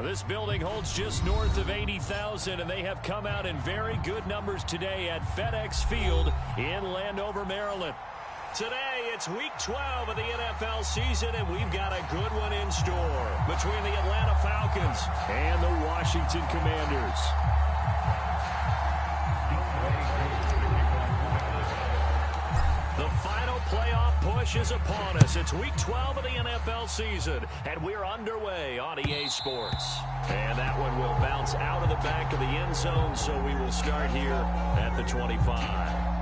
This building holds just north of 80,000, and they have come out in very good numbers today at FedEx Field in Landover, Maryland. Today, it's Week 12 of the NFL season, and we've got a good one in store between the Atlanta Falcons and the Washington Commanders. The final playoff push is upon us. It's Week 12 of the NFL season, and we're underway on EA Sports. And that one will bounce out of the back of the end zone, so we will start here at the 25.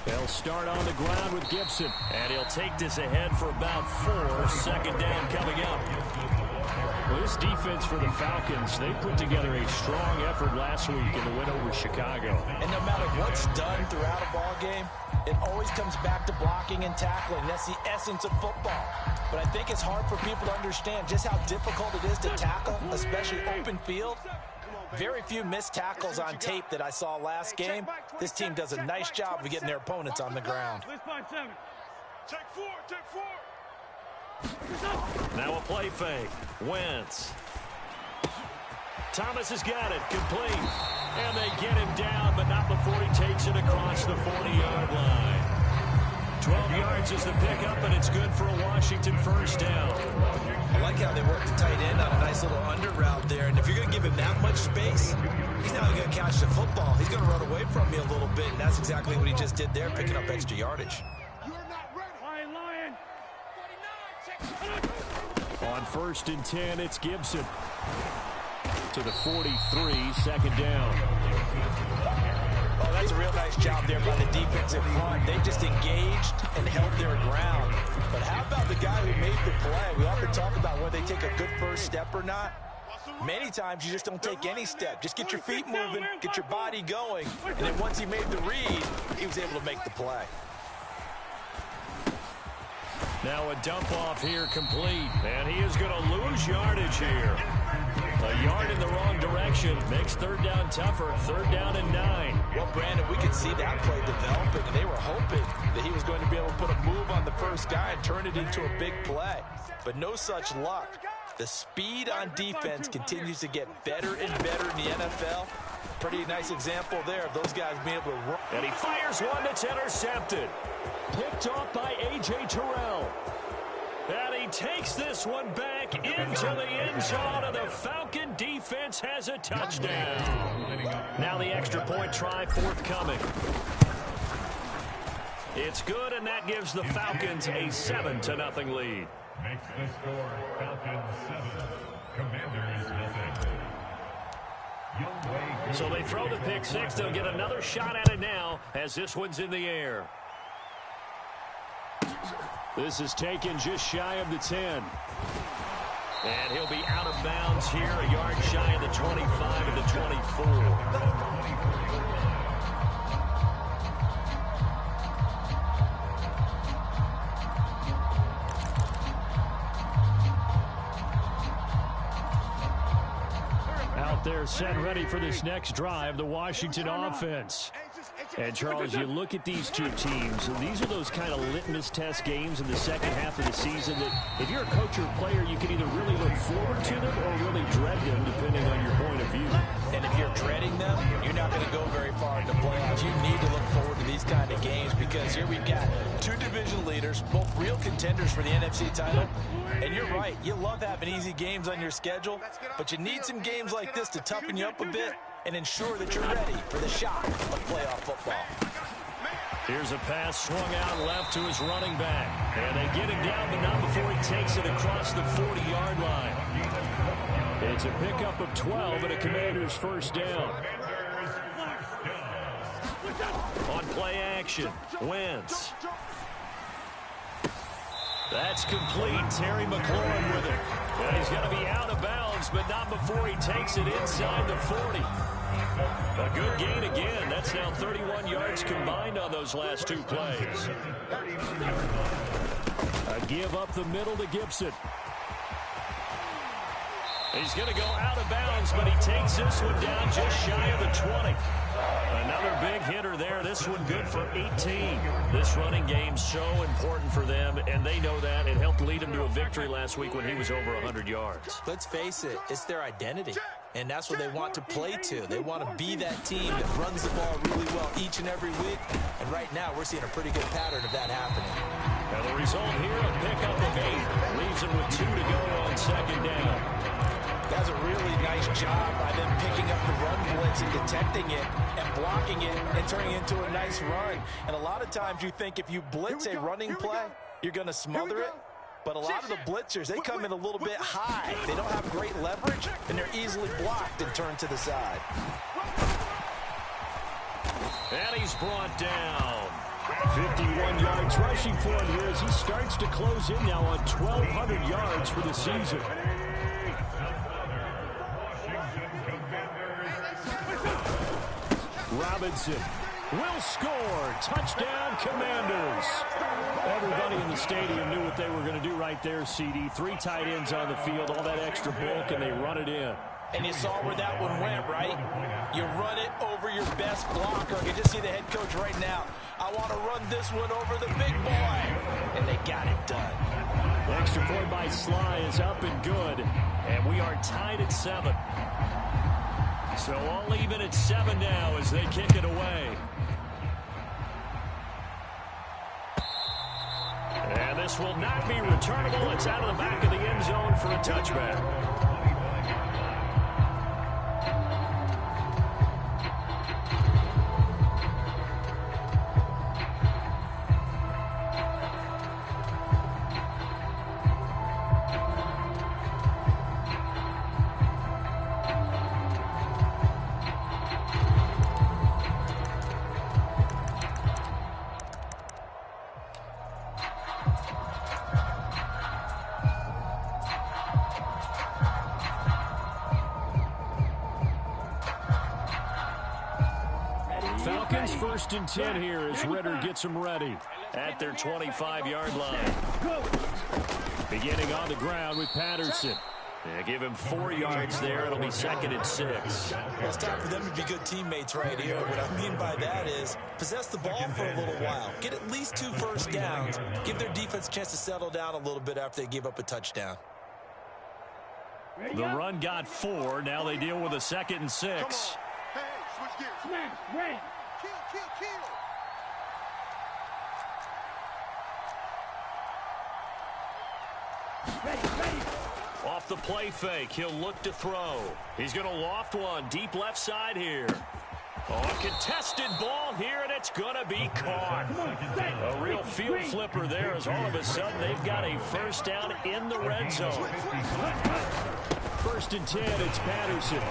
They'll start on the ground with Gibson, and he'll take this ahead for about 4. Second down coming up. Well, this defense for the Falcons, they put together a strong effort last week in the win over Chicago. And no matter what's done throughout a ball game, it always comes back to blocking and tackling. That's the essence of football. But I think it's hard for people to understand just how difficult it is to tackle, especially open field. Very few missed tackles on tape that I saw last game. This team does a nice job of getting their opponents on the ground. Now a play fake. Wentz. Thomas has got it. Complete. And they get him down, but not before he takes it across the 40-yard line. 12 yards is the pickup, and it's good for a Washington first down. I like how they work the tight end on a nice little under route there. And if you're going to give him that much space, he's not going to catch the football. He's going to run away from me a little bit, and that's exactly what he just did there, picking up extra yardage. On 1st and 10, it's Gibson. To the 43, second down. Oh, that's a real nice job there by the defensive front. They just engaged and held their ground. But how about the guy who made the play? We often talk about whether they take a good first step or not. Many times you just don't take any step. Just get your feet moving, get your body going, and then once he made the read, he was able to make the play. Now a dump off here complete, and he is going to lose yardage here. A yard in the wrong direction makes third down tougher. 3rd down and 9. Well, Brandon, we could see that play developing, and they were hoping that he was going to be able to put a move on the first guy and turn it into a big play. But no such luck. The speed on defense continues to get better and better in the NFL. Pretty nice example there of those guys being able to run. And he fires one that's intercepted. Picked off by A.J. Terrell. And he takes this one back into the end zone, and the Falcon defense has a touchdown. Now the extra point try forthcoming. It's good, and that gives the Falcons a 7-0 lead. Makes the score Falcons 7, Commanders 0. So they throw the pick six. They'll get another shot at it now as this one's in the air. This is taken just shy of the 10. And he'll be out of bounds here, a yard shy of the 25 and the 24. Out there set ready for this next drive, the Washington offense. And, Charles, you look at these two teams, and these are those kind of litmus test games in the second half of the season that if you're a coach or player, you can either really look forward to them or really dread them, depending on your point of view. And if you're dreading them, you're not going to go very far in the playoffs. You need to look forward to these kind of games because here we've got two division leaders, both real contenders for the NFC title. And you're right, you love having easy games on your schedule, but you need some games like this to toughen you up a bit and ensure that you're ready for the shock of playoff football. Here's a pass swung out left to his running back. And they get him down, but not before he takes it across the 40-yard line. It's a pickup of 12 and a Commander's first down. On play action, Wentz. That's complete. Terry McLaurin with it. And he's going to be out of bounds, but not before he takes it inside the 40. A good gain again. That's now 31 yards combined on those last two plays. A give up the middle to Gibson. He's going to go out of bounds, but he takes this one down just shy of the 20. Another big hitter there. This one good for 18. This running game's so important for them, and they know that. It helped lead him to a victory last week when he was over 100 yards. Let's face it, it's their identity, and that's what they want to play to. They want to be that team that runs the ball really well each and every week, and right now we're seeing a pretty good pattern of that happening. And the result here, a pickup of 8. Leaves him with 2 to go on second down. That's a really nice job by them picking up the run blitz and detecting it and blocking it and turning it into a nice run. And a lot of times you think if you blitz a running play, you're going to smother it. But a lot of the blitzers, they come in a little bit high. They don't have great leverage, and they're easily blocked and turned to the side. And he's brought down. 51 yards rushing for him here as he starts to close in now on 1,200 yards for the season. Robinson will score. Touchdown, Commanders. Everybody in the stadium knew what they were going to do right there, CD. 3 tight ends on the field, all that extra bulk, and they run it in. And you saw where that one went, right? You run it over your best blocker. You just see the head coach right now. I want to run this one over the big boy. And they got it done. The extra point by Sly is up and good. And we are tied at 7. So all even at 7 now as they kick it away. And this will not be returnable. It's out of the back of the end zone for a touchback. Falcons 1st and 10 here as Ritter gets them ready at their 25-yard line. Beginning on the ground with Patterson. They give him 4 yards there. It'll be 2nd and 6. Well, it's time for them to be good teammates right here. What I mean by that is possess the ball for a little while. Get at least 2 first downs. Give their defense a chance to settle down a little bit after they give up a touchdown. The run got 4. Now they deal with a 2nd and 6. Hey, switch gears. Smash, red. Kill. Ready. Off the play fake, he'll look to throw. He's going to loft one deep left side here. Oh, a contested ball here, and it's going to be caught. A real field flipper there as all of a sudden they've got a first down in the red zone. 1st and 10, it's Patterson.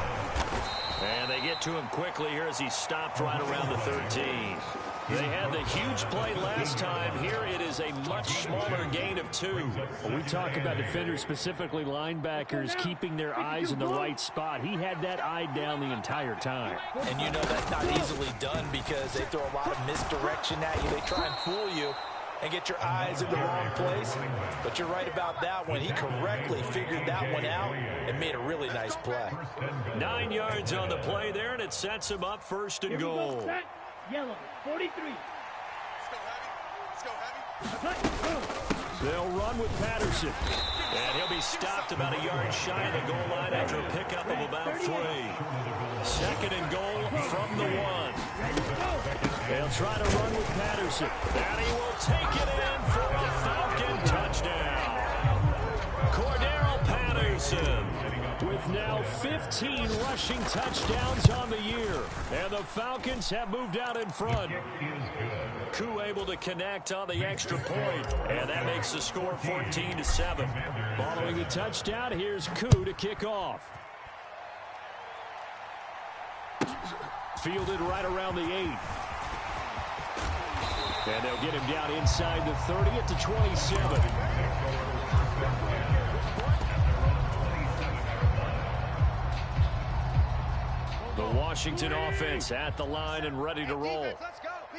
And they get to him quickly here as he stopped right around the 13. They had the huge play last time. Here it is a much smaller gain of 2. When we talk about defenders, specifically linebackers, keeping their eyes in the right spot. He had that eye down the entire time. And you know that's not easily done because they throw a lot of misdirection at you. They try and fool you and get your eyes in the wrong place. But you're right about that one. He correctly figured that one out and made a really nice play. 9 yards on the play there, and it sets him up 1st and goal. Yellow, 43. Let's go, heavy. They'll run with Patterson. And he'll be stopped about a yard shy of the goal line after a pickup of about 3. 2nd and goal from the 1. They'll try to run with Patterson. And he will take it in for a Falcon touchdown. Cordero Patterson with now 15 rushing touchdowns on the year. And the Falcons have moved out in front. Koo able to connect on the extra point, and that makes the score 14-7. Following the touchdown, here's Koo to kick off. Fielded right around the 8. And they'll get him down inside the 30 at the 27. The Washington offense at the line and ready to roll.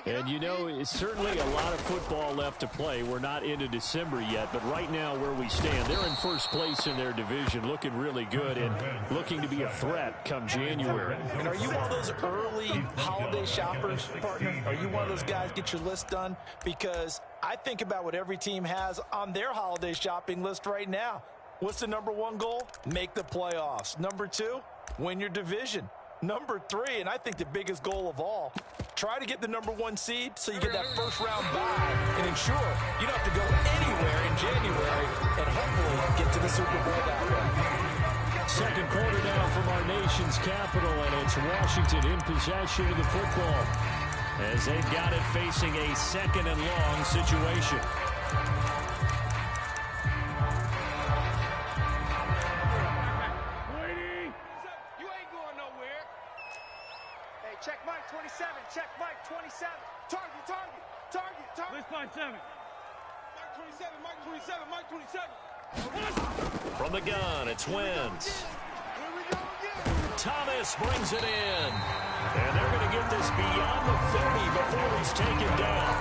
And, you know, it's certainly a lot of football left to play. We're not into December yet, but right now where we stand, they're in first place in their division, looking really good and looking to be a threat come January. And are you one of those early holiday shoppers, partner? Are you one of those guys get your list done? Because I think about what every team has on their holiday shopping list right now. What's the #1 goal? Make the playoffs. #2, win your division. #3, and I think the biggest goal of all, try to get the #1 seed so you get that first-round bye and ensure you don't have to go anywhere in January and hopefully get to the Super Bowl that way. Second quarter now from our nation's capital, and it's Washington in possession of the football as they've got it facing a second and long situation. Check Mike 27. Check Mike 27. Target. Let's find 7. Mike 27. Mike 27. Mike 27. From the gun, it's Wentz. Here we go again. Thomas brings it in. And they're going to get this beyond the 30 before he's taken down.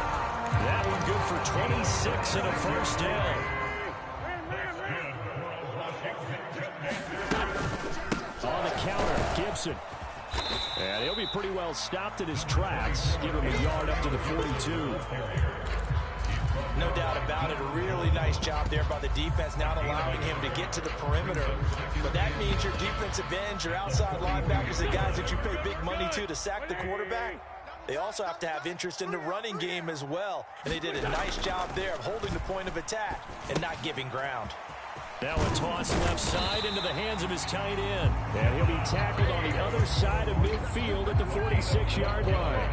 That one good for 26 and a first down. On the counter, Gibson. And he'll be pretty well stopped in his tracks. Give him a yard up to the 42. No doubt about it. A really nice job there by the defense, not allowing him to get to the perimeter. But that means your defensive ends, your outside linebackers, the guys that you pay big money to sack the quarterback, they also have to have interest in the running game as well. And they did a nice job there of holding the point of attack and not giving ground. Now a toss left side into the hands of his tight end. And he'll be tackled on the other side of midfield at the 46-yard line.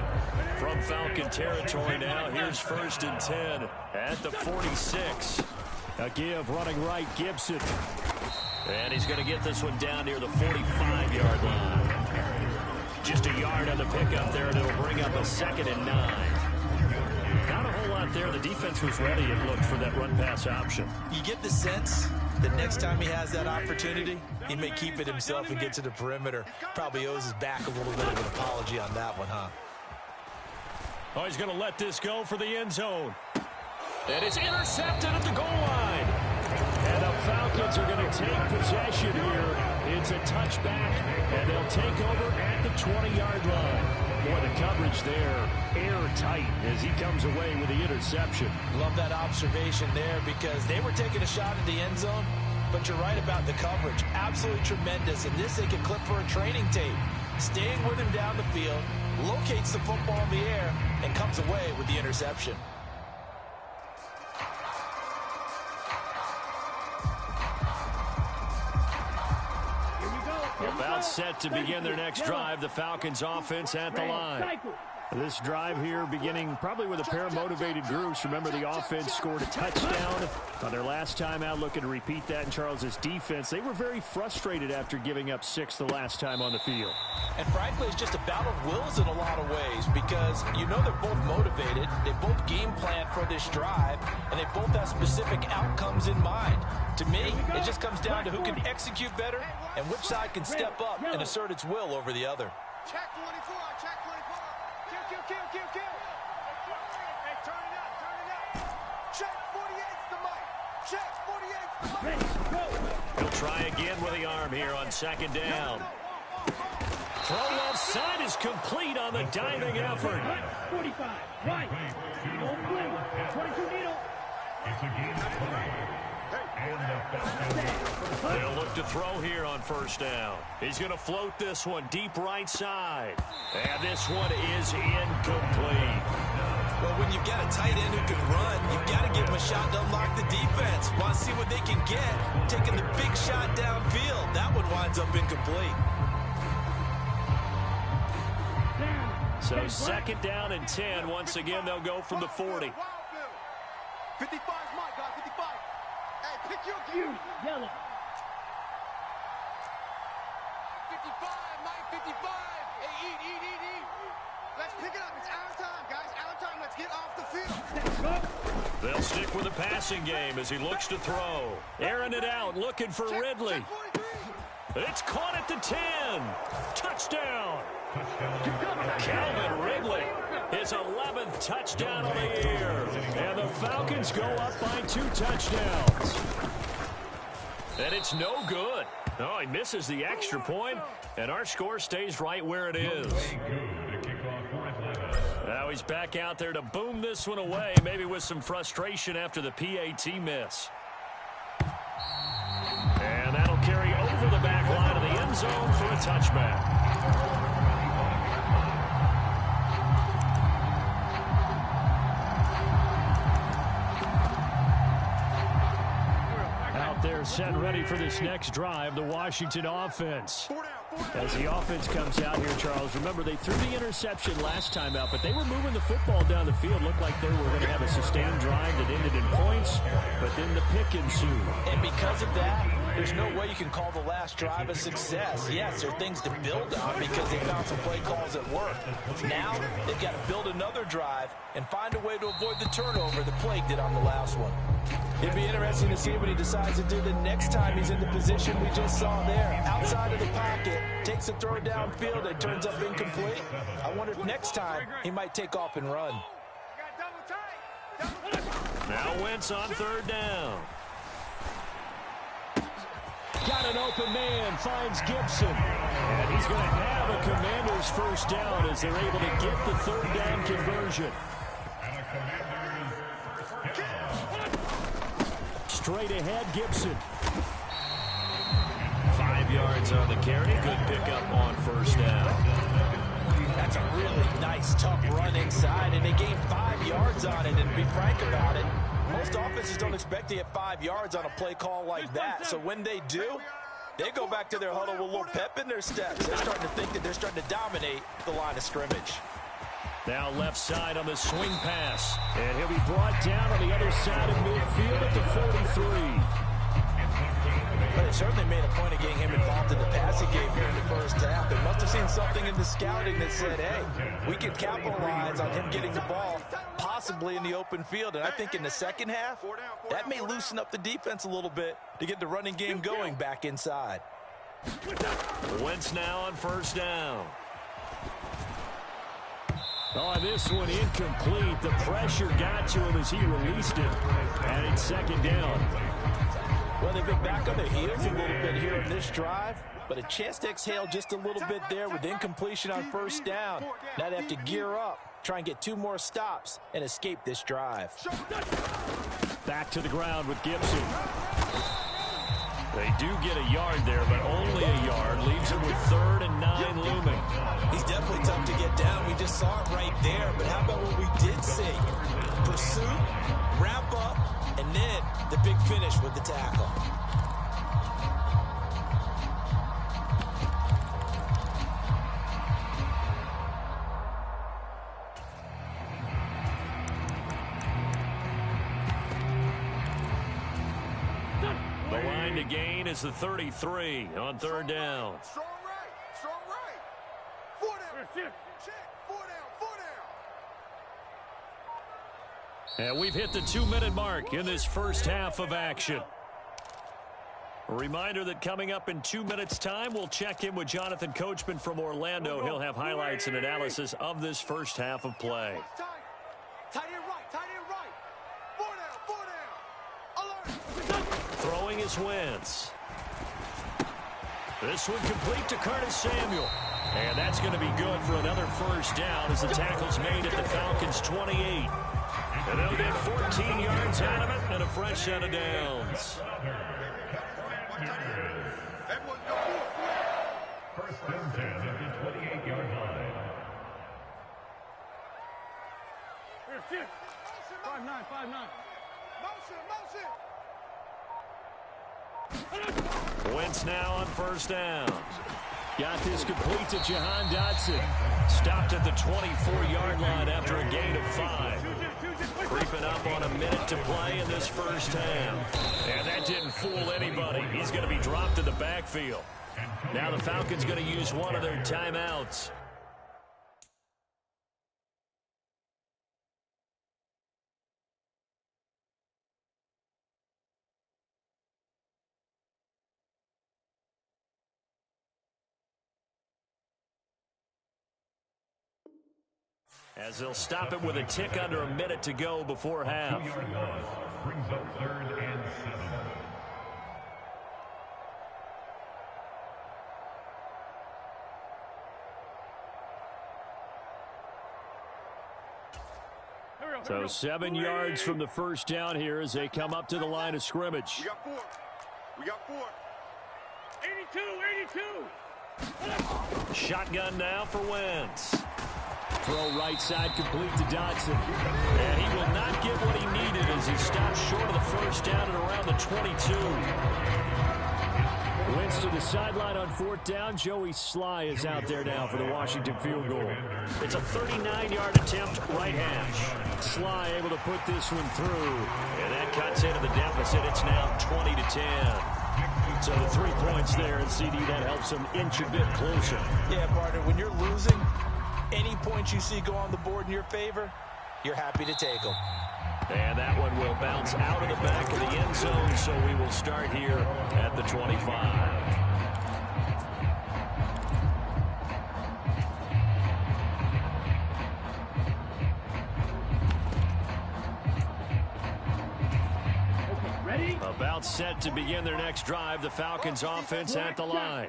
From Falcon territory now, here's 1st and 10 at the 46. A give running right, Gibson. And he's going to get this one down near the 45-yard line. Just a yard on the pickup there, and it'll bring up a 2nd and 9. Not a whole lot there. The defense was ready and looked for that run-pass option. You get the sense that next time he has that opportunity, he may keep it himself and get to the perimeter. Probably owes his back a little bit of an apology on that one, huh? Oh, he's going to let this go for the end zone. And it's intercepted at the goal line. And the Falcons are going to take possession here. It's a touchback, and they'll take over at the 20-yard line. Boy, the coverage there, airtight as he comes away with the interception. Love that observation there because they were taking a shot at the end zone, but you're right about the coverage. Absolutely tremendous, and this they can clip for a training tape. Staying with him down the field, locates the football in the air, and comes away with the interception. About set to begin their next drive, the Falcons offense at the line. This drive here beginning probably with a pair of motivated groups. Remember, the offense scored a touchdown on their last time out, looking to repeat that in Charles's defense. They were very frustrated after giving up 6 the last time on the field. And frankly, it's just a battle of wills in a lot of ways because you know they're both motivated. They both game plan for this drive, and they both have specific outcomes in mind. To me, it just comes down to who can execute better and which side can step up and assert its will over the other. Check 24. Check 24. Kill. Hey, turn it up. Check 48's the mic. Check 48's the mic. He'll try again with the arm here on 2nd down. Throw left side is complete on the diving effort. 45, right. Don't blink. 22 needle. It's a game play. And the Falcons. They'll look to throw here on 1st down. He's going to float this one deep right side. And this one is incomplete. Well, when you've got a tight end who can run, you've got to give him a shot to unlock the defense. Want to see what they can get. Taking the big shot downfield. That one winds up incomplete. So 2nd down and 10. Once again, they'll go from the 40. 55's Mike, guys. 55. Hey, pick your cue. Yellow. 55, Mike. 55. Hey, eat. Let's pick it up. It's our time, guys. Our time. Let's get off the field. They'll stick with the passing game as he looks to throw. Airing it out, looking for Ridley. It's caught at the 10. Touchdown. Calvin Ridley, his 11th touchdown of the year. And the Falcons go up by 2 touchdowns. And it's no good. Oh, he misses the extra point, and our score stays right where it is. Now he's back out there to boom this one away, maybe with some frustration after the PAT miss. And that'll carry over the back line of the end zone for a touchback. They're set and ready for this next drive, the Washington offense. As the offense comes out here, Charles, remember they threw the interception last time out, but they were moving the football down the field. Looked like they were going to have a sustained drive that ended in points, but then the pick ensued. And because of that, there's no way you can call the last drive a success. Yes, there are things to build on because they found some play calls at work. Now, they've got to build another drive and find a way to avoid the turnover the Plague did on the last one. It'd be interesting to see what he decides to do the next time he's in the position we just saw there. Outside of the pocket, takes a throw downfield, it turns up incomplete. I wonder if next time he might take off and run. Now Wentz on 3rd down. Got an open man, finds Gibson. And he's going to have a Commanders first down as they're able to get the 3rd down conversion. Straight ahead, Gibson. 5 yards on the carry. Good pickup on 1st down. That's a really nice, tough run inside, and they gained 5 yards on it. And to be frank about it, most offenses don't expect to get 5 yards on a play call like that. So when they do, they go back to their huddle with a little pep in their steps. They're starting to think that they're starting to dominate the line of scrimmage. Now left side on the swing pass. And he'll be brought down on the other side of midfield at the 43. But it certainly made a point of getting him involved in the passing game here in the first half. They must have seen something in the scouting that said, hey, we can capitalize on him getting the ball possibly in the open field. And I think in the second half, that may loosen up the defense a little bit to get the running game going back inside. Wentz now on 1st down. Oh, this one incomplete. The pressure got to him as he released it. And it's 2nd down. Well, they've been back on their heels a little bit here in this drive, but a chance to exhale just a little bit there with incompletion on 1st down. Now they have to gear up, try and get 2 more stops, and escape this drive. Back to the ground with Gibson. They do get a yard there, but only a yard. Leaves him with 3rd and 9 looming. He's definitely tough to get down. We just saw it right there. But how about what we did see? Pursuit, wrap up, and then the big finish with the tackle. The line to gain is the 33 on 3rd down. Strong right, strong right. 4 down. Check, 4 down, 4 down. And we've hit the 2-minute mark in this first half of action. A reminder that coming up in 2 minutes' time, we'll check in with Jonathan Coachman from Orlando. He'll have highlights and analysis of this first half of play. Tight end right, tight end right. 4 down, 4 down. Alert. Throwing is Wentz. This one complete to Curtis Samuel. And that's going to be good for another first down as the tackle's made at the Falcons' 28. And they'll get 14 yards out of it and a fresh set of downs. First and 10 at the 28-yard line. 5-9, 5-9. Motion. Wentz now on 1st down. Got this complete to Jahan Dotson. Stopped at the 24-yard line after a gain of 5. Creeping up on a minute to play in this first half. And that didn't fool anybody. He's going to be dropped in the backfield. Now the Falcons going to use one of their timeouts. As they'll stop it with a tick under a minute to go before half. Brings up 3rd and 7. So 7 yards from the first down here as they come up to the line of scrimmage. We got 4. 82. Shotgun now for Wentz. Throw right side complete to Dotson. And he will not get what he needed as he stops short of the first down at around the 22. Wentz to the sideline on 4th down. Joey Sly is out there now for the Washington field goal. It's a 39-yard attempt, right hash. Sly able to put this one through. And that cuts into the deficit. It's now 20-10. So the 3 points there, and CD, that helps them inch a bit closer. Yeah, partner, when you're losing, any points you see go on the board in your favor, you're happy to take them. And that one will bounce out of the back of the end zone, so we will start here at the 25. About set to begin their next drive, the Falcons offense at the line.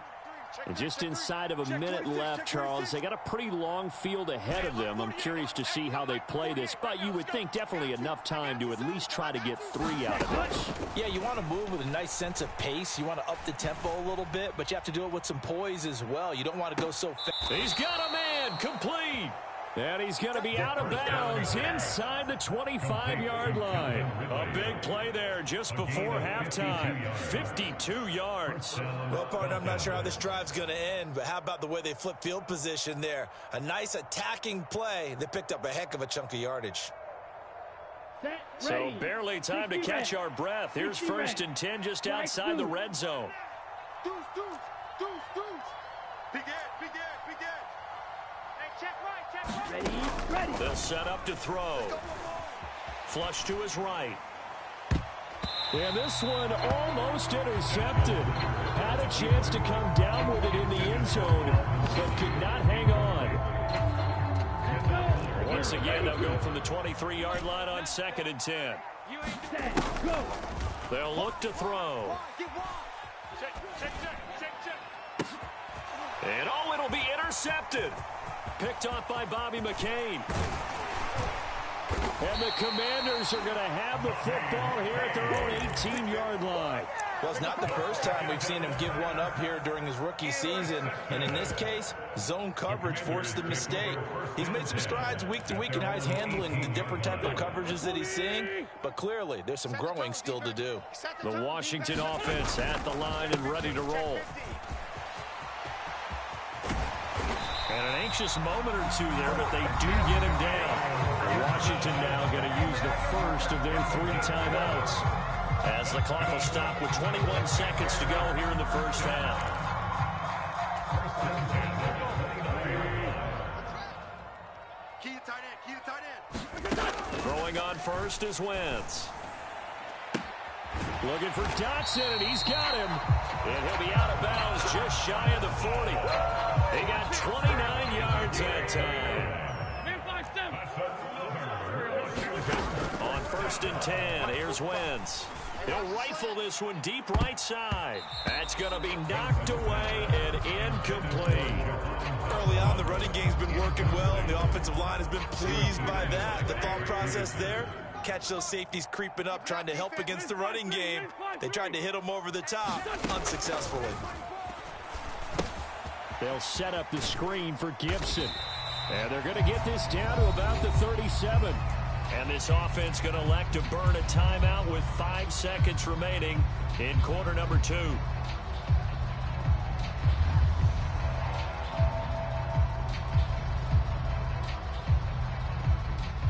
And just inside of a minute left, Charles. They got a pretty long field ahead of them. I'm curious to see how they play this, but you would think definitely enough time to at least try to get 3 out of this. Yeah, you want to move with a nice sense of pace. You want to up the tempo a little bit, but you have to do it with some poise as well. You don't want to go so fast. He's got a man, complete. And he's going to be out of bounds inside the 25-yard line. A big play there just before halftime. 52 yards. Well, partner, I'm not sure how this drive's going to end, but how about the way they flip field position there? A nice attacking play. They picked up a heck of a chunk of yardage. So barely time to catch our breath. Here's 1st and 10 just outside the red zone. Deuce. Begin. Check right. Ready. They'll set up to throw. Flush to his right. And this one almost intercepted. Had a chance to come down with it in the end zone, but could not hang on. Once again, they'll go from the 23-yard line on 2nd and 10. They'll look to throw. And it'll be intercepted. Picked off by Bobby McCain. And the Commanders are going to have the football here at their own 18-yard line. Well, it's not the first time we've seen him give one up here during his rookie season. And in this case, zone coverage forced the mistake. He's made some strides week to week in how he's handling the different type of coverages that he's seeing. But clearly, there's some growing still to do. The Washington offense at the line and ready to roll. And an anxious moment or two there, but they do get him down. Washington now going to use the first of their 3 timeouts, as the clock will stop with 21 seconds to go here in the first half. Key to tight end. Throwing on first is Wentz. Looking for Dotson, and he's got him. And he'll be out of bounds just shy of the 40. They got 29 yards that time. On 1st and 10, here's Wentz. He'll rifle this one deep right side. That's going to be knocked away and incomplete. Early on, the running game's been working well, and the offensive line has been pleased by that. The thought process there, catch those safeties creeping up, trying to help against the running game. They tried to hit them over the top, unsuccessfully. They'll set up the screen for Gibson. And they're going to get this down to about the 37. And this offense going to elect to burn a timeout with 5 seconds remaining in quarter number 2.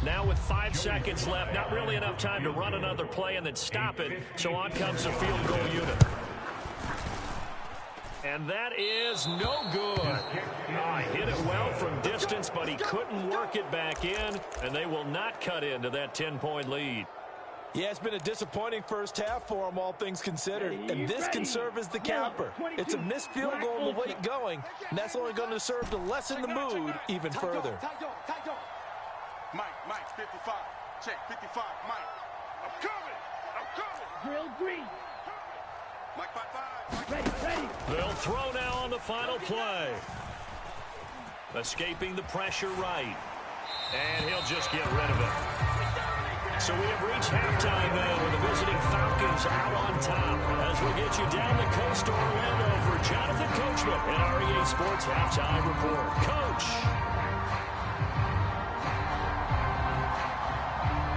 Now with 5 seconds left, not really enough time to run another play and then stop it. So on comes the field goal unit. And that is no good. Hit it well from distance, but he couldn't work it back in, and they will not cut into that 10-point lead. Yeah, it's been a disappointing first half for him, all things considered. And this can serve as the capper. It's a missed field goal and the late going, and that's only going to serve to lessen the mood even further. Mike, 55. Check, 55, Mike. I'm coming. Drill green. Mike, 5-5. Ready. They'll throw now on the final play. Escaping the pressure right. And he'll just get rid of it. So we have reached halftime now with the visiting Falcons out on top. As we get you down the coast to Orlando for Jonathan Coachman and REA Sports Halftime Report. Coach.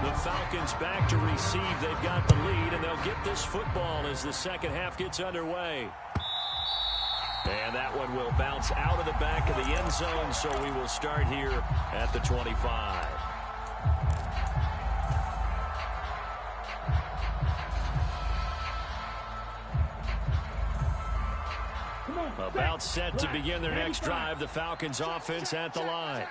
The Falcons back to receive. They've got the lead, and they'll get this football as the second half gets underway. And that one will bounce out of the back of the end zone, so we will start here at the 25. About set to begin their next drive, the Falcons offense at the line.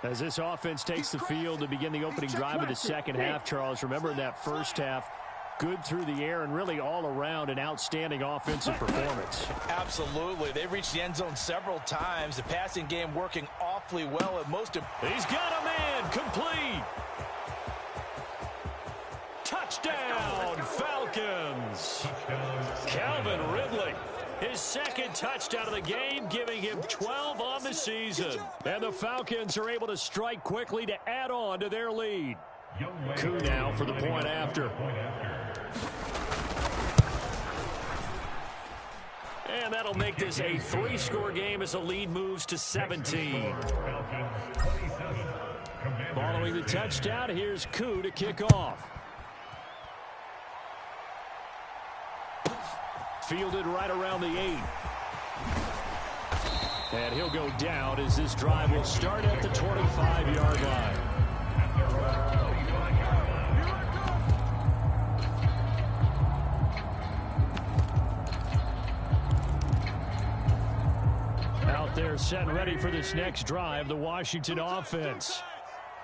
As this offense takes the field to begin the opening drive of the second half, Charles, remember in that first half, good through the air and really all around an outstanding offensive performance. Absolutely. They've reached the end zone several times. The passing game working awfully well at most. He's got a man complete. Touchdown, Falcons. Calvin Ridley. His second touchdown of the game, giving him 12 on the season. And the Falcons are able to strike quickly to add on to their lead. Coup now for the point after. And that'll make this a 3-score game as the lead moves to 17. Following the touchdown, here's Coup to kick off. Fielded right around the 8. And he'll go down as this drive will start at the 25-yard line. Out there set and ready for this next drive, the Washington offense.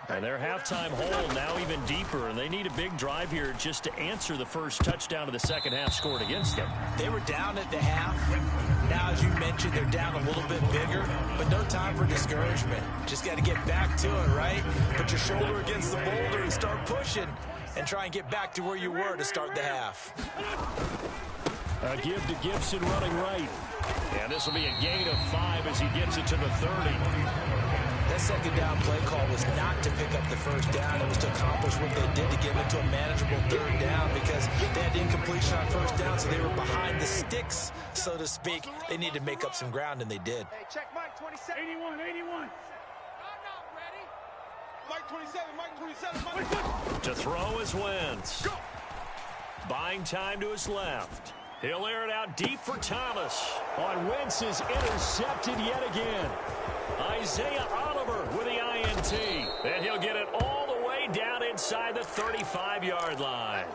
And their halftime hole now even deeper, and they need a big drive here just to answer the first touchdown of the second half scored against them. They were down at the half. Now, as you mentioned, they're down a little bit bigger, but no time for discouragement. Just got to get back to it, right? Put your shoulder against the boulder and start pushing and try and get back to where you were to start the half. A give to Gibson running right. And this will be a gain of 5 as he gets it to the 30. That second down play call was not to pick up the first down. It was to accomplish what they did to get into a manageable third down because they had incompletion on first down, so they were behind the sticks, so to speak. They needed to make up some ground, and they did. Hey, check Mike 27. 81. I'm not ready. Mike 27, Mike 27, Mike. To throw is Wentz. Go. Buying time to his left. He'll air it out deep for Thomas. On Wentz is intercepted yet again. Isaiah Oliver with the INT. And he'll get it all the way down inside the 35-yard line.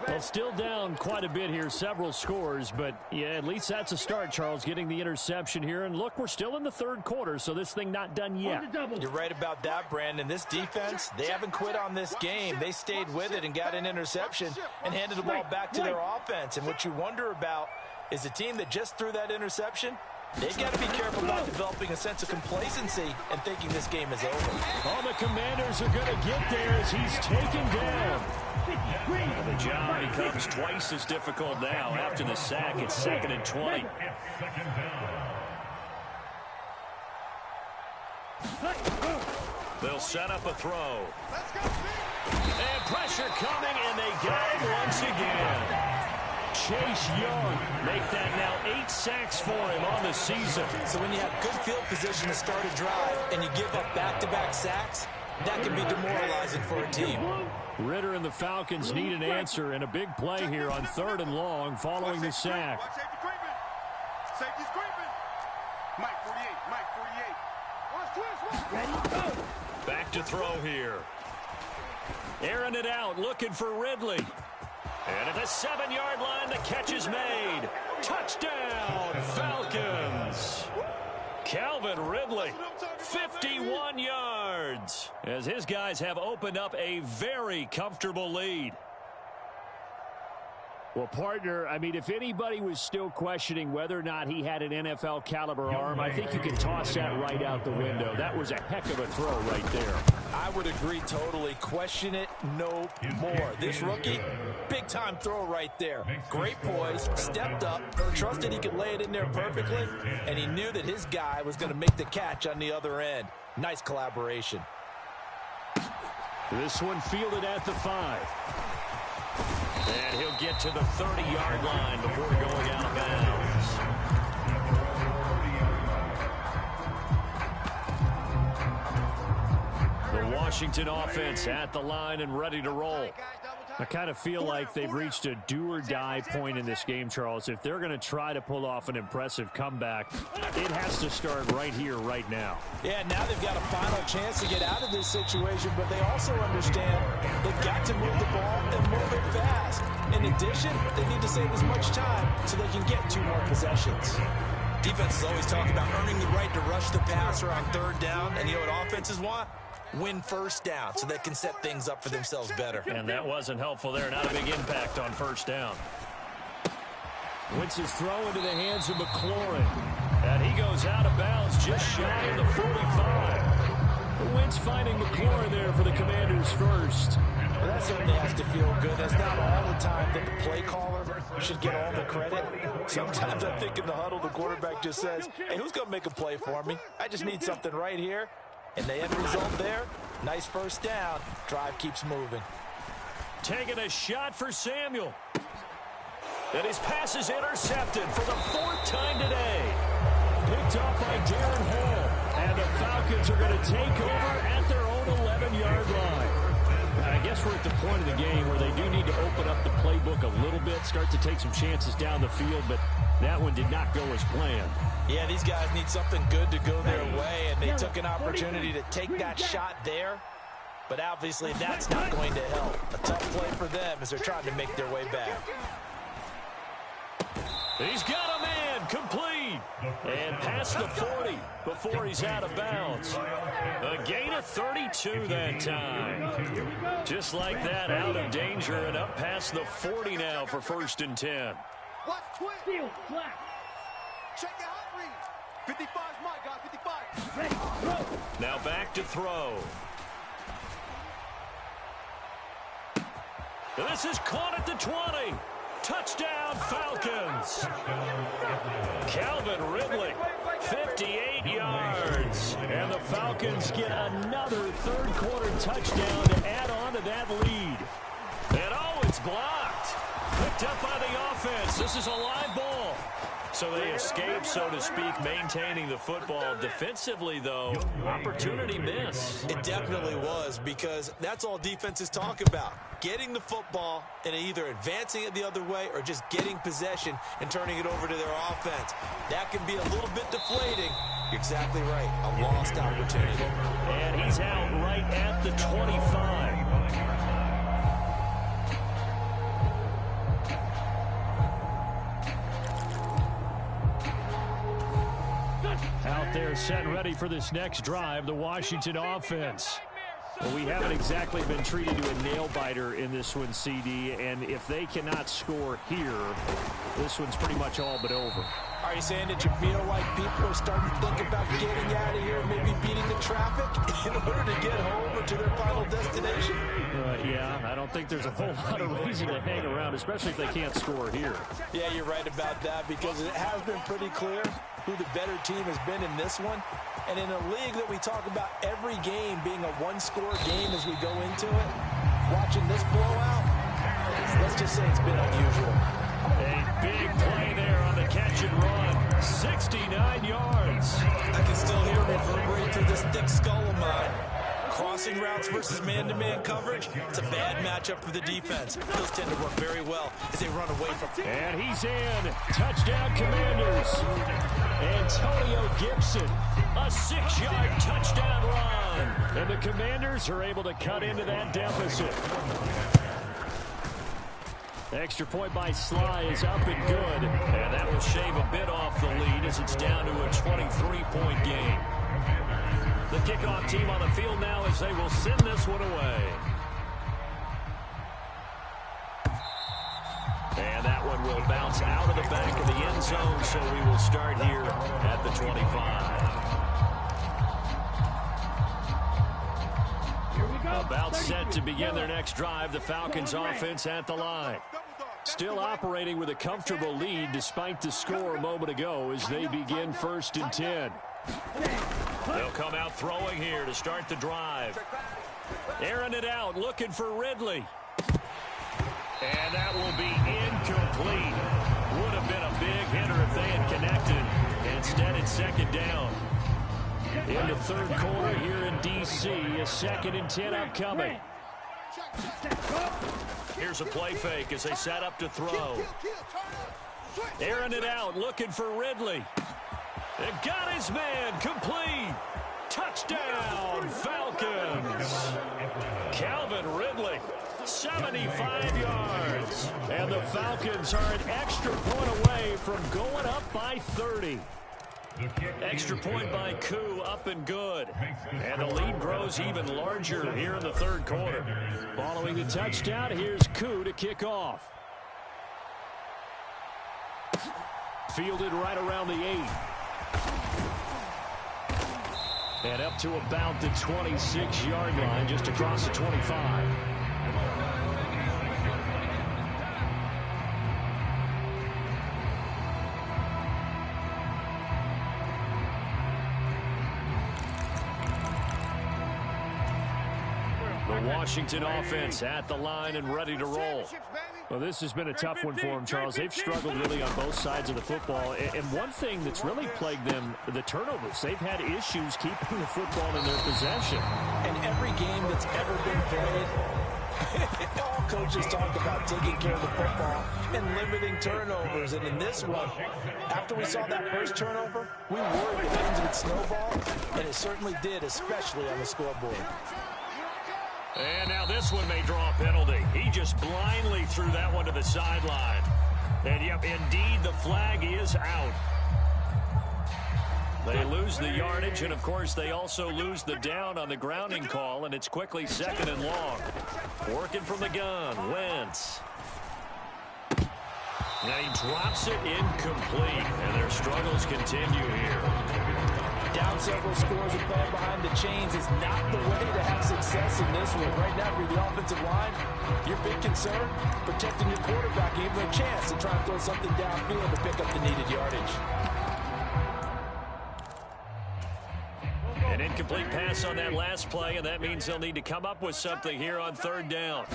Well, still down quite a bit here, several scores, but yeah, at least that's a start, Charles, getting the interception here. And look, we're still in the third quarter, so this thing not done yet. You're right about that, Brandon. This defense, they haven't quit on this game. They stayed with it and got an interception and handed the ball back to their offense. And what you wonder about is the team that just threw that interception, they've got to be careful about developing a sense of complacency and thinking this game is over. All the Commanders are going to get there as he's taken down. The job becomes twice as difficult now after the sack. It's 2nd and 20. They'll set up a throw. And pressure coming, and they got it once again. Chase Young make that now 8 sacks for him on the season. So when you have good field position to start a drive and you give up back-to-back sacks, that can be demoralizing for a team. Ritter and the Falcons need an answer and a big play here on 3rd and long following the sack. Safety's creeping. Mike 48, Mike 48. Ready, go. Back to throw here. Airing it out, looking for Ridley. And at the 7-yard line, the catch is made. Touchdown, Falcons. Calvin Ridley, 51 yards, as his guys have opened up a very comfortable lead. Well, partner, I mean, if anybody was still questioning whether or not he had an NFL caliber arm, I think you can toss that right out the window. That was a heck of a throw right there. I would agree totally. Question it no more. This rookie, big-time throw right there. Great poise, stepped up, trusted he could lay it in there perfectly, and he knew that his guy was going to make the catch on the other end. Nice collaboration. This one fielded at the 5. And he'll get to the 30-yard line before going out of bounds. The Washington offense at the line and ready to roll. I kind of feel like they've reached a do-or-die point in this game, Charles. If they're going to try to pull off an impressive comeback, it has to start right here, right now. Yeah, now they've got a final chance to get out of this situation, but they also understand they've got to move the ball and move it fast. In addition, they need to save as much time so they can get 2 more possessions. Defenses always talk about earning the right to rush the passer on 3rd down, and you know what offenses want? Win 1st down so they can set things up for themselves better. And that wasn't helpful there. Not a big impact on 1st down. Wentz's throw into the hands of McLaurin. And he goes out of bounds just shy of the 45. Wentz finding McLaurin there for the Commanders first. Well, that certainly has to feel good. That's not all the time that the play caller should get all the credit. Sometimes I think in the huddle, the quarterback just says, hey, who's going to make a play for me? I just need something right here. And the end result there, nice 1st down. Drive keeps moving. Taking a shot for Samuel. And his pass is intercepted for the 4th time today. Picked up by Darren Hall. And the Falcons are going to take over at their own 11-yard line. I guess we're at the point of the game where they do need to open up the playbook a little bit, start to take some chances down the field, but that one did not go as planned. Yeah, these guys need something good to go their way, and they took an opportunity to take that shot there, but obviously that's not going to help. A tough play for them as they're trying to make their way back. He's got a man, complete, and past the 40 before he's out of bounds. A gain of 32 that time. Just like that, out of danger and up past the 40 now for 1st and 10. Watch twin. Check your hot read. 55's my guy, 55. Now back to throw. This is caught at the 20. Touchdown, Falcons. Calvin Ridley, 58 yards. And the Falcons get another 3rd-quarter touchdown to add on to that lead. And oh, it's blocked. Picked up by the offense. This is a live ball. So they escape, so to speak, maintaining the football. Defensively, though, opportunity miss. It definitely was, because that's all defenses talk about. Getting the football and either advancing it the other way or just getting possession and turning it over to their offense. That can be a little bit deflating. You're exactly right. A lost opportunity. And he's out right at the 25. Out there set and ready for this next drive, the Washington offense. Well, we haven't exactly been treated to a nail-biter in this one, CD, and if they cannot score here, this one's pretty much all but over. Are you saying that you feel like people are starting to think about getting out of here, maybe beating the traffic in order to get home or to their final destination? Yeah, I don't think there's a whole lot of reason to hang around, especially if they can't score here. Yeah, you're right about that, because it has been pretty clear who the better team has been in this one. And in a league that we talk about every game being a one-score game as we go into it, watching this blowout, let's just say it's been unusual. A big play there on the catch and run. 69 yards. I can still hear it reverberate through this thick skull of mine. Crossing routes versus man-to-man coverage, it's a bad matchup for the defense. Those tend to work very well as they run away from. And he's in. Touchdown, Commanders. Antonio Gibson, a 6-yard touchdown run. And the Commanders are able to cut into that deficit. The extra point by Sly is up and good. And that will shave a bit off the lead as it's down to a 23-point game. The kickoff team on the field now as they will send this one away. And that will bounce out of the back of the end zone, so we will start here at the 25. About set to begin their next drive, the Falcons offense at the line. Still operating with a comfortable lead despite the score a moment ago as they begin 1st and 10. They'll come out throwing here to start the drive. Airing it out, looking for Ridley. And that will be incomplete. Would have been a big hitter if they had connected. Instead, it's 2nd down. In the 3rd quarter here in D.C., a 2nd and 10 upcoming. Here's a play fake as they set up to throw. Airing it out, looking for Ridley. It got his man, complete. Touchdown, Falcons. Calvin Ridley, 75 yards. And the Falcons are an extra point away from going up by 30. Extra point by Koo, up and good. And the lead grows even larger here in the 3rd quarter. Following the touchdown, here's Koo to kick off. Fielded right around the 8. And up to about the 26-yard line, just across the 25. Washington offense at the line and ready to roll. Well, this has been a tough one for them, Charles. They've struggled really on both sides of the football. And one thing that's really plagued them, the turnovers. They've had issues keeping the football in their possession. And every game that's ever been played, all coaches talk about taking care of the football and limiting turnovers. And in this one, after we saw that first turnover, we worried that things would snowball, and it certainly did, especially on the scoreboard. And now this one may draw a penalty. He just blindly threw that one to the sideline. And, yep, indeed, the flag is out. They lose the yardage, and, of course, they also lose the down on the grounding call, and it's quickly 2nd and long. Working from the gun, Wentz. And he drops it incomplete, and their struggles continue here. Down several scores and playing behind the chains is not the way to have success in this one. Right now, for the offensive line, your big concern, protecting your quarterback, gave him a chance to try and throw something downfield to pick up the needed yardage. An incomplete pass on that last play, and that means they'll need to come up with something here on 3rd down.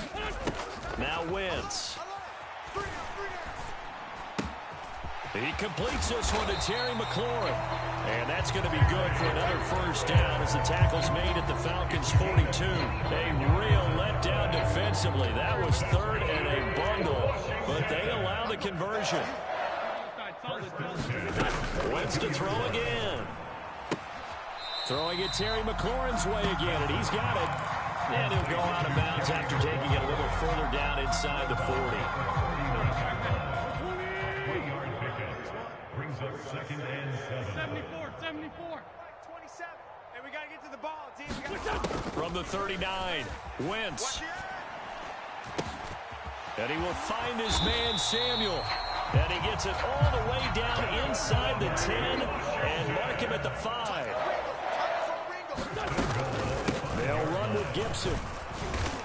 Now Wentz. He completes this one to Terry McLaurin. And that's going to be good for another 1st down as the tackle's made at the Falcons' 42. A real letdown defensively. That was 3rd and a bundle, but they allow the conversion. Wentz to throw again. Throwing it Terry McLaurin's way again, and he's got it. And he'll go out of bounds after taking it a little further down inside the 40. Brings up 2nd and 7. 74. 27. And we got to get to the ball, team. From the 39, Wentz. And he will find his man, Samuel. And he gets it all the way down inside the 10 and mark him at the 5. They'll run with Gibson.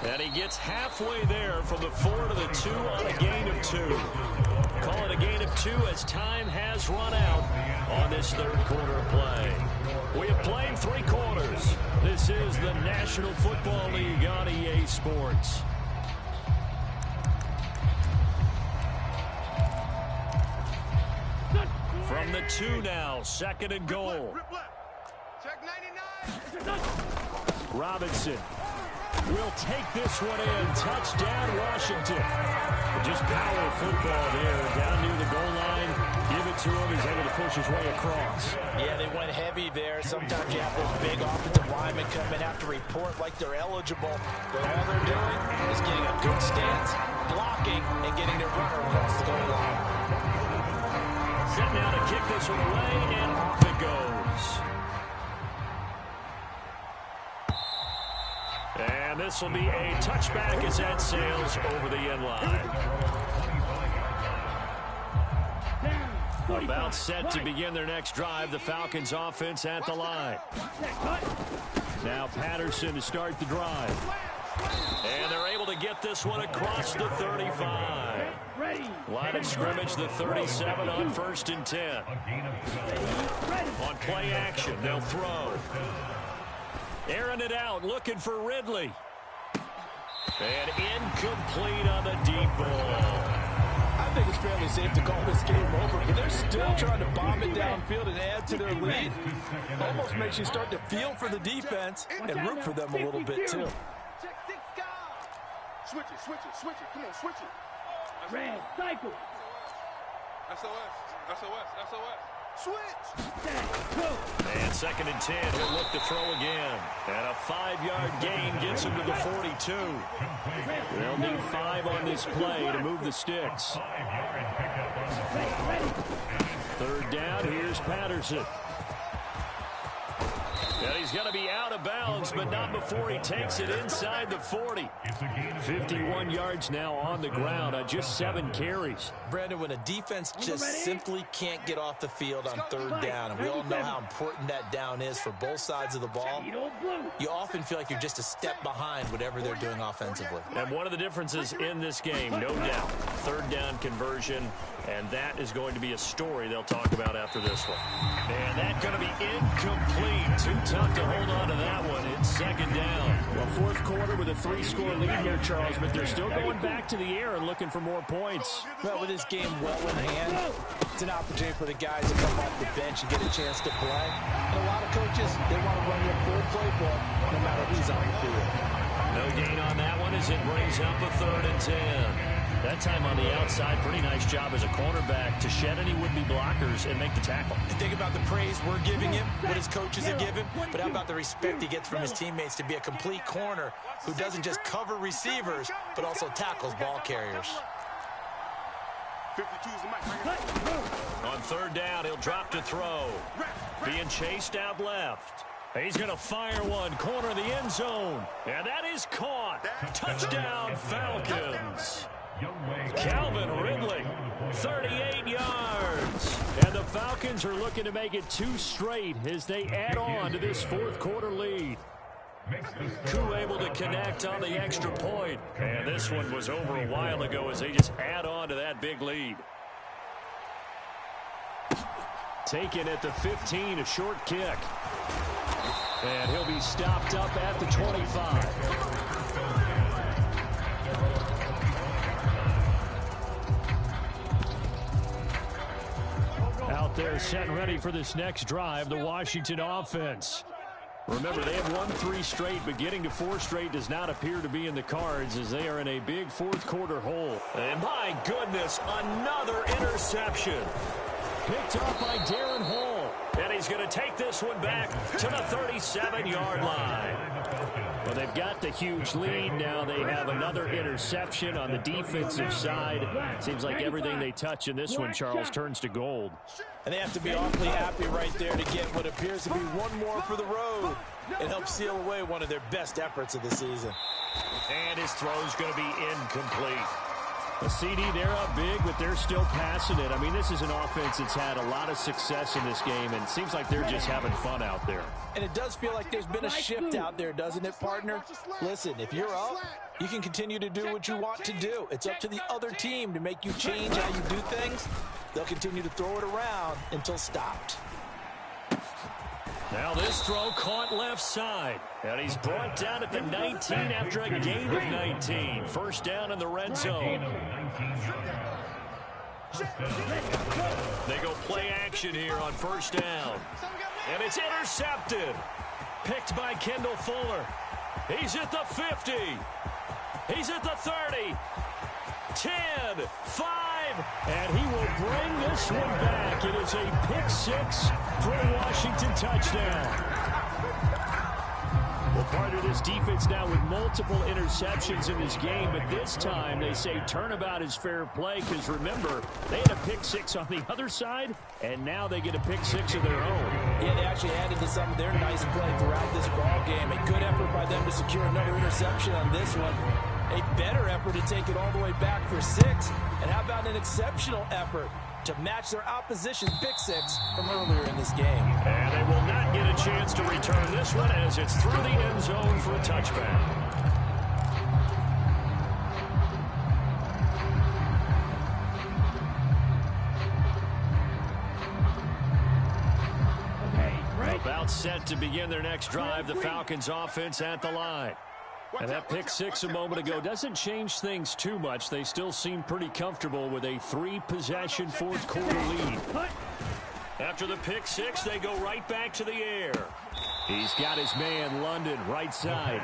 And he gets halfway there from the 4 to the 2 on a gain of 2. Call it a gain of 2 as time has run out on this 3rd quarter play. We have played 3 quarters. This is the National Football League on EA Sports. From the 2 now, 2nd and goal. Check 99. Robinson will take this one in. Touchdown, Washington. Just power football there down near the goal line. Give it to him. He's able to push his way across. Yeah, they went heavy there. Sometimes you have those big offensive linemen come in after report like they're eligible. But all they're doing is getting a good stance, blocking, and getting their runner across the goal line. Set now to kick this one away, and off it goes. And this will be a touchback as that sails over the end line. About set to begin their next drive. The Falcons offense at the line. Now Patterson to start the drive. And they're able to get this one across the 35. Line of scrimmage, the 37 on 1st and 10. On play action, they'll throw. Airing it out, looking for Ridley. And incomplete on the deep ball. I think it's fairly safe to call this game over, but they're still trying to bomb it downfield and add to their lead. Almost makes you start to feel for the defense and root for them a little bit, too. Switch it, switch it, switch it. Come on, switch it. Red, cycle. SOS, SOS, SOS. Switch. And 2nd and 10. He'll look to throw again. And a 5-yard gain gets him to the 42. They'll need 5 on this play to move the sticks. 3rd down. Here's Patterson. And he's going to be out of bounds, but not before he takes it inside the 40. 51 yards now on the ground on just 7 carries. Brandon, when a defense just simply can't get off the field on 3rd down, and we all know how important that down is for both sides of the ball, you often feel like you're just a step behind whatever they're doing offensively. And one of the differences in this game, no doubt, 3rd down conversion, and that is going to be a story they'll talk about after this one. And that's going to be incomplete. Too tough to hold on to that one. It's 2nd down. Well, 4th quarter with a 3-score lead here, Charles, but they're still going back to the air and looking for more points. Well, with this game well in hand, it's an opportunity for the guys to come off the bench and get a chance to play. And a lot of coaches, they want to run their full playbook no matter who's on the field. No gain on that one as it brings up a 3rd and 10. That time on the outside, pretty nice job as a cornerback to shed any would-be blockers and make the tackle. And think about the praise we're giving him, what his coaches have given, but how about the respect he gets from his teammates to be a complete corner who doesn't just cover receivers, but also tackles ball carriers. 52's the mic. On 3rd down, he'll drop to throw. Being chased out left. He's going to fire one, corner of the end zone. And that is caught. Touchdown, Falcons. Calvin Ridley, 38 yards. And the Falcons are looking to make it 2 straight as they add on to this 4th quarter lead. Koo able to connect on the extra point. And this one was over a while ago as they just add on to that big lead. Taken at the 15, a short kick. And he'll be stopped up at the 25. Out there set and ready for this next drive, the Washington offense. Remember, they have won 3 straight, but getting to 4 straight does not appear to be in the cards as they are in a big 4th quarter hole. And my goodness, another interception. Picked up by Darren Hall. And he's going to take this one back to the 37-yard line. Well, they've got the huge lead. Now they have another interception on the defensive side. Seems like everything they touch in this one, Charles, turns to gold. And they have to be awfully happy right there to get what appears to be one more for the road. It helps seal away one of their best efforts of the season. And his throw is going to be incomplete. A CD, they're up big, but they're still passing it. I mean, this is an offense that's had a lot of success in this game, and it seems like they're just having fun out there. And it does feel like there's been a shift out there, doesn't it, partner? Listen, if you're up, you can continue to do what you want to do. It's up to the other team to make you change how you do things. They'll continue to throw it around until stopped. Now this throw caught left side. And he's brought down at the 19 after a gain of 19. 1st down in the red zone. They go play action here on 1st down. And it's intercepted. Picked by Kendall Fuller. He's at the 50. He's at the 30. 10, 5, and he will bring this one back. It is a pick-6 for a Washington touchdown. Well, part of this defense now with multiple interceptions in this game, but this time they say turnabout is fair play because, remember, they had a pick-6 on the other side, and now they get a pick-6 of their own. Yeah, they actually added to some of their nice play throughout this ball game. A good effort by them to secure another interception on this one. A better effort to take it all the way back for 6. And how about an exceptional effort to match their opposition's pick six from earlier in this game. And they will not get a chance to return this one as it's through the end zone for a touchback. About set to begin their next drive, the Falcons offense at the line. And that pick six a moment ago doesn't change things too much. They still seem pretty comfortable with a 3-possession fourth quarter lead. After the pick six, they go right back to the air. He's got his man, London, right side.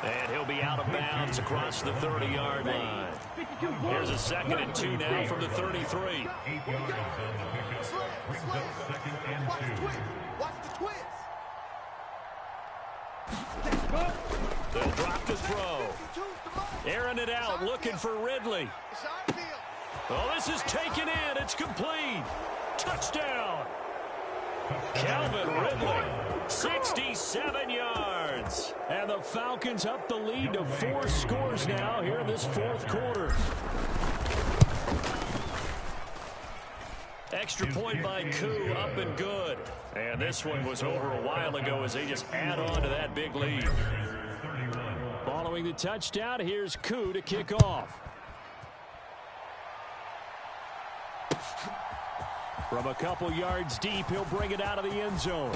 And he'll be out of bounds across the 30-yard line. Here's a 2nd and 2 now from the 33. 8 yards on the pickup. Brings up 2nd and 2. Watch the twist. They'll drop the throw. Airing it out, looking for Ridley. Oh, this is taken in. It's complete. Touchdown. Calvin Ridley, 67 yards. And the Falcons up the lead to 4 scores now here in this fourth quarter. Extra point by Koo, up and good. And this one was over a while ago as they just add on to that big lead. Following the touchdown, here's Koo to kick off. From a couple yards deep, he'll bring it out of the end zone.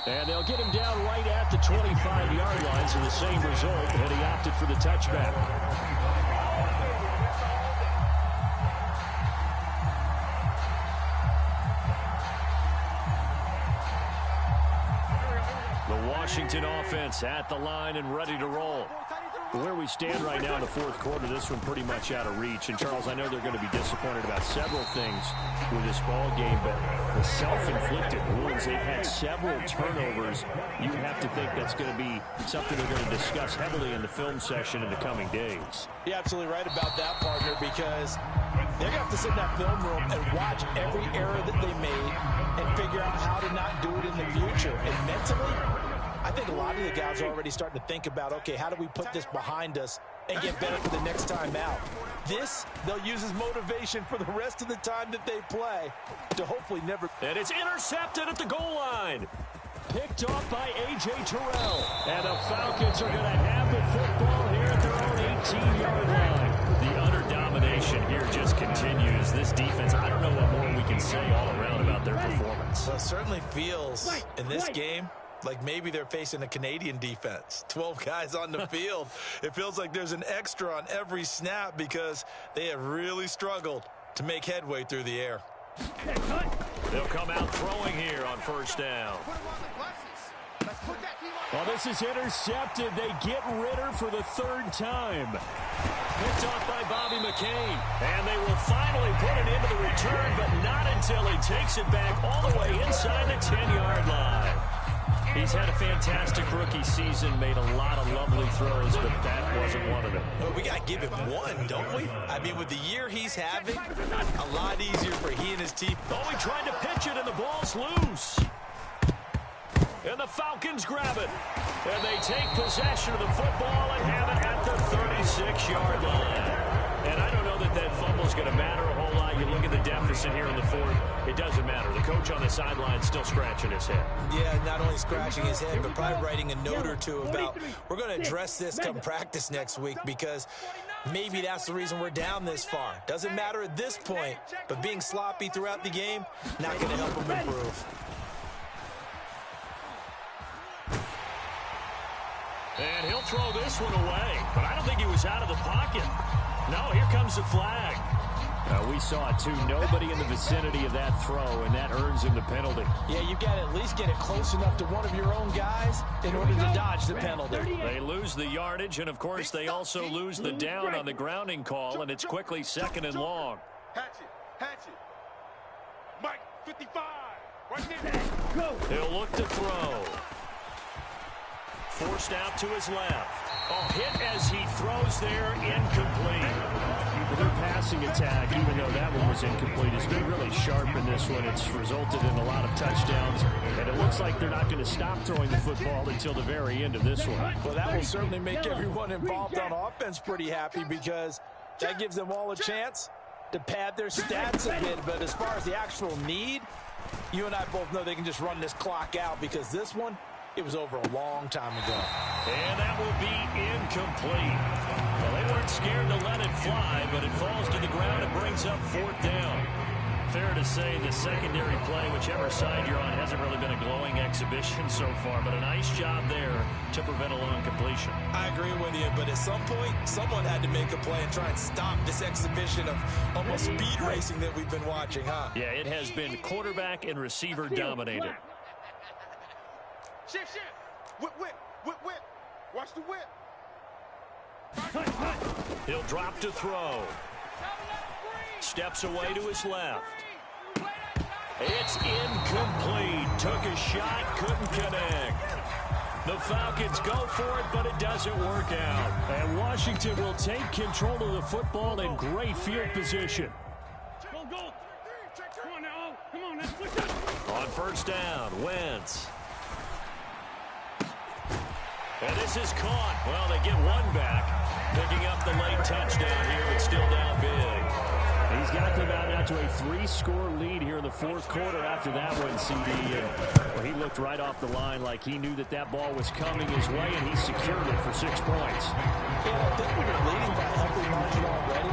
And they'll get him down right at the 25-yard line, so the same result, and he opted for the touchback. Washington offense at the line and ready to roll. Where we stand right now in the fourth quarter, this one pretty much out of reach. And, Charles, I know they're going to be disappointed about several things with this ball game, but the self-inflicted wounds, they've had several turnovers. You have to think that's going to be something they're going to discuss heavily in the film session in the coming days. You're absolutely right about that, partner, because they're going to have to sit in that film room and watch every error that they made and figure out how to not do it in the future. And mentally, I think a lot of the guys are already starting to think about, okay, how do we put this behind us and get better for the next time out? This, they'll use as motivation for the rest of the time that they play to hopefully never. And it's intercepted at the goal line. Picked off by A.J. Terrell. And the Falcons are going to have the football here at their own 18-yard line. The utter domination here just continues. This defense, I don't know what more we can say all around about their performance. Well, it certainly feels in this game like maybe they're facing a Canadian defense. 12 guys on the field. It feels like there's an extra on every snap because they have really struggled to make headway through the air. They'll come out throwing here on first down. Well, this is intercepted. They get Ritter for the 3rd time. Picked off by Bobby McCain. And they will finally put it into the return, but not until he takes it back all the way inside the 10-yard line. He's had a fantastic rookie season, made a lot of lovely throws, but that wasn't one of them. Well, we got to give him one, don't we? I mean, with the year he's having, a lot easier for he and his team. Oh, he tried to pitch it, and the ball's loose. And the Falcons grab it. And they take possession of the football and have it at the 36-yard line. And I don't know that that fumble's going to matter a whole lot. You look at the deficit here in the fourth, it doesn't matter. The coach on the sideline still scratching his head. Yeah, not only scratching his head, but probably writing a note or two about, we're going to address this come practice next week because maybe that's the reason we're down this far. Doesn't matter at this point, but being sloppy throughout the game, not going to help him improve. And he'll throw this one away, but I don't think he was out of the pocket. No, here comes the flag. We saw it, too. Nobody in the vicinity of that throw, and that earns him the penalty. Yeah, you've got to at least get it close enough to one of your own guys in order to dodge the penalty. They lose the yardage, and, of course, they also lose the down on the grounding call, and it's quickly 2nd and long. Hatchet. Mike, 55. Right there. Go. He'll look to throw. Forced out to his left. Oh, hit as he throws there, incomplete. Their passing attack, even though that one was incomplete, has been really sharp in this one. It's resulted in a lot of touchdowns, and it looks like they're not going to stop throwing the football until the very end of this one. Well, that will certainly make everyone involved on offense pretty happy because that gives them all a chance to pad their stats a bit, but as far as the actual need, you and I both know they can just run this clock out because this one, it was over a long time ago. And that will be incomplete. Well, they weren't scared to let it fly, but it falls to the ground and brings up 4th down. Fair to say the secondary play, whichever side you're on, hasn't really been a glowing exhibition so far, but a nice job there to prevent a long completion. I agree with you, but at some point, someone had to make a play and try and stop this exhibition of almost speed racing that we've been watching, huh? Yeah, it has been quarterback and receiver dominated. Shift. Whip. Watch the whip. He'll drop to throw. Steps away to his left. It's incomplete. Took a shot, couldn't connect. The Falcons go for it, but it doesn't work out. And Washington will take control of the football in great field position. Go. Come on now. Come on, let's push up. On 1st down, Wentz. And this is caught. Well, they get one back. Picking up the late touchdown here, but still down big. He's got them out now to a 3-score lead here in the 4th quarter after that one, CD. And he looked right off the line like he knew that that ball was coming his way, and he secured it for 6 points. Yeah, I think when you're leading by a healthy margin already,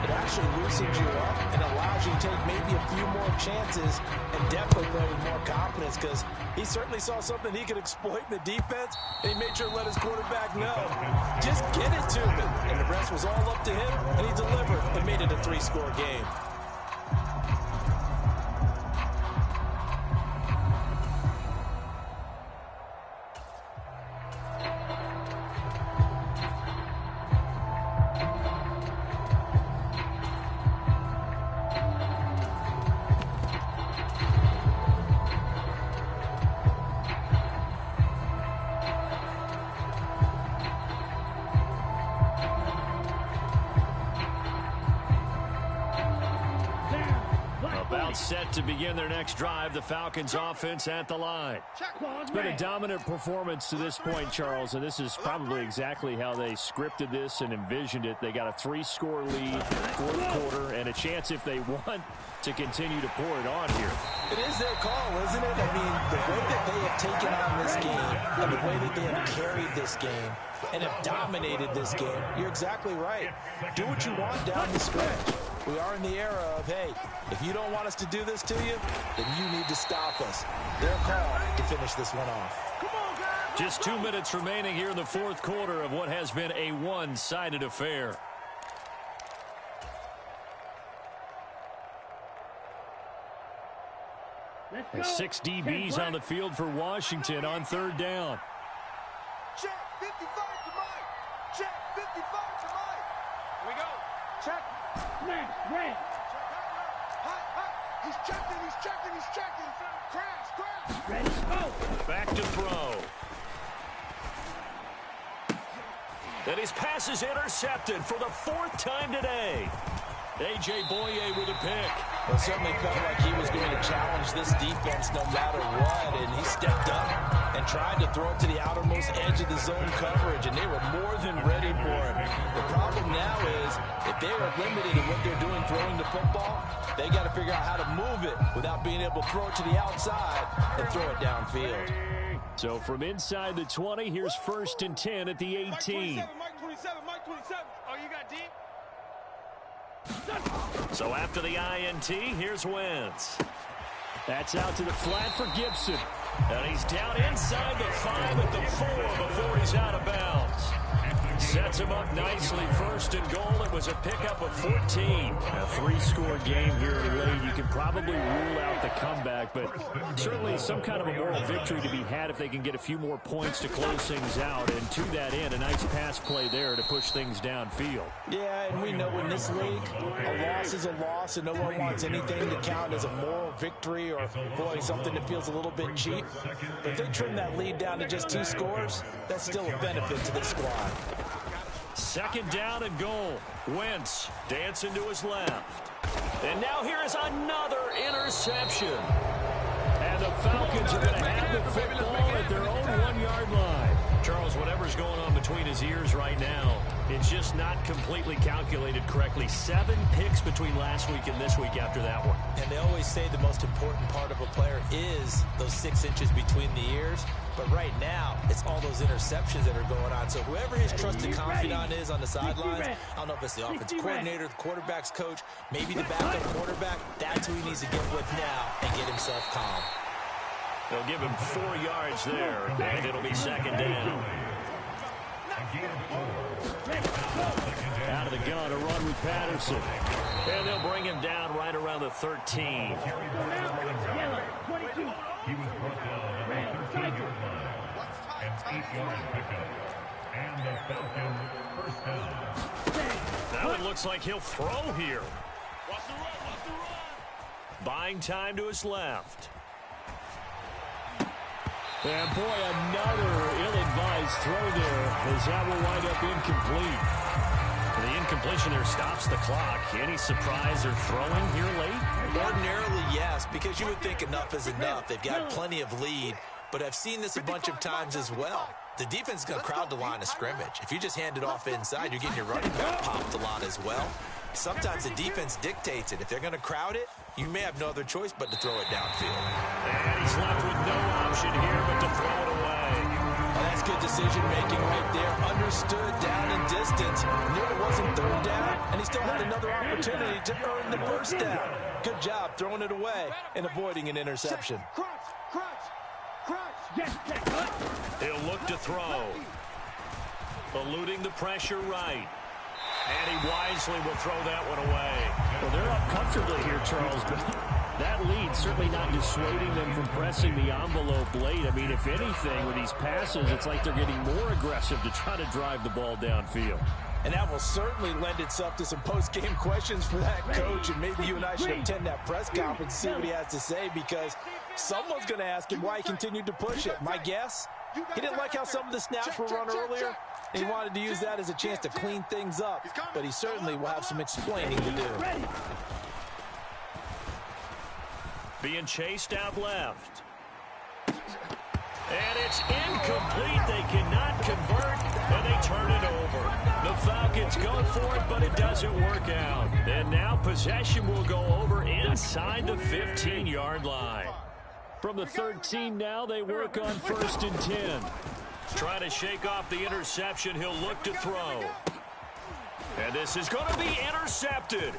it actually loosens you up and allows you to take maybe a few more chances and definitely play with more confidence because he certainly saw something he could exploit in the defense, and he made sure to let his quarterback know. Just get it to him. And the rest was all up to him, and he delivered and made it a 3-score game. Set to begin their next drive, the Falcons offense at the line. It's been a dominant performance to this point, Charles, and this is probably exactly how they scripted this and envisioned it. They got a 3-score lead, 4th quarter, and a chance if they want to continue to pour it on here. It is their call, isn't it? I mean, the way that they have taken on this game and the way that they have carried this game and have dominated this game, you're exactly right. Do what you want down the stretch. We are in the era of, hey, if you don't want us to do this to you, then you need to stop us. Their call to finish this one off. Just 2 minutes remaining here in the 4th quarter of what has been a one-sided affair. And 6 DBs on the field for Washington on 3rd down. Check 55 to Mike. Check 55 to Mike. Here we go. Check. Smash, red. He's checking. Crash. Ready, go. Back to throw. And his pass is intercepted for the 4th time today. A.J. Boye with a pick. Well, it certainly felt like he was going to challenge this defense no matter what, and he stepped up and tried to throw it to the outermost edge of the zone coverage, and they were more than ready for it. The problem now is if they are limited in what they're doing throwing the football, they got to figure out how to move it without being able to throw it to the outside and throw it downfield. So from inside the 20, here's 1st and 10 at the 18. Mike 27. Oh, you got deep? So after the INT, here's Wentz. That's out to the flat for Gibson. And he's down inside the 5 at the 4 before he's out of bounds. Sets him up nicely. 1st and goal. It was a pickup of 14. A 3-score game here late. You can probably rule out the comeback, but certainly some kind of a moral victory to be had if they can get a few more points to close things out. And to that end, a nice pass play there to push things downfield. Yeah, and we know in this league, a loss is a loss, and no one wants anything to count as a moral victory or, boy, something that feels a little bit cheap. But if they trim that lead down to just 2 scores, that's still a benefit to this squad. 2nd down and goal. Wentz dancing to his left. And now here is another interception. And the Falcons are going to have the football at their own 1-yard line. Charles, whatever's going on between his ears right now, It's just not completely calculated correctly. 7 picks between last week and this week after that one. And they always say the most important part of a player is those 6 inches between the ears. But right now, it's all those interceptions that are going on. So whoever his trusted confidant is on the sidelines, I don't know if it's the offensive coordinator, the quarterback's coach, maybe the backup quarterback, that's who he needs to get with now and get himself calm. They'll give him 4 yards there, and it'll be second down. Out of the gun, a run with Patterson. And they'll bring him down right around the 13. He was brought down on the 13-yard line. An 8-yard pickup. And the Falcons first down. Now it looks like he'll throw here. Buying time to his left. And boy, another ill-advised throw there, as that will wind up incomplete. The incompletion there stops the clock. Any surprise or throwing here late? Ordinarily, yes, because you would think enough is enough. They've got plenty of lead, but I've seen this a bunch of times as well. The defense is going to crowd the line of scrimmage. If you just hand it off inside, you're getting your running back popped a lot as well. Sometimes the defense dictates it. If they're going to crowd it, you may have no other choice but to throw it downfield. And he's left with no option here but to throw it away. Well, that's good decision-making right there. Understood down and distance. Knew it wasn't third down, and he still had another opportunity to earn the first down. Good job throwing it away and avoiding an interception. He'll look to throw. Eluding the pressure right. And he wisely will throw that one away. Well, they're up comfortably here, Charles, but that lead certainly not dissuading them from pressing the envelope late. I mean, if anything, with these passes, it's like they're getting more aggressive to try to drive the ball downfield. And that will certainly lend itself to some post-game questions for that coach, and maybe you and I should attend that press conference and see what he has to say, because someone's going to ask him why he continued to push it. My guess, he didn't like how some of the snaps were run earlier. He wanted to use that as a chance to clean things up, but he certainly will have some explaining to do. Being chased out left. And it's incomplete. They cannot convert, and they turn it over. The Falcons go for it, but it doesn't work out. And now possession will go over inside the 15-yard line. From the 13 now, they work on 1st and 10. Trying to shake off the interception. He'll look to throw. And this is going to be intercepted.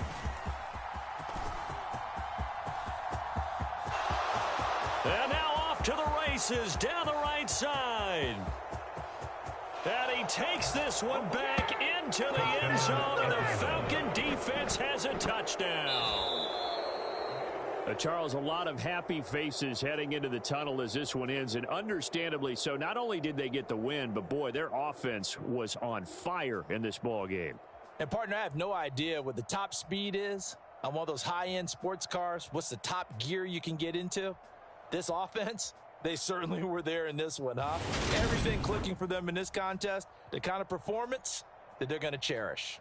And now off to the races down the right side. And he takes this one back into the end zone, and the Falcon defense has a touchdown. Charles, a lot of happy faces heading into the tunnel as this one ends, and understandably so. Not only did they get the win, but boy, their offense was on fire in this ball game. And partner, I have no idea what the top speed is on one of those high-end sports cars. What's the top gear you can get into? This offense, they certainly were there in this one, huh? Everything clicking for them in this contest, the kind of performance that they're going to cherish.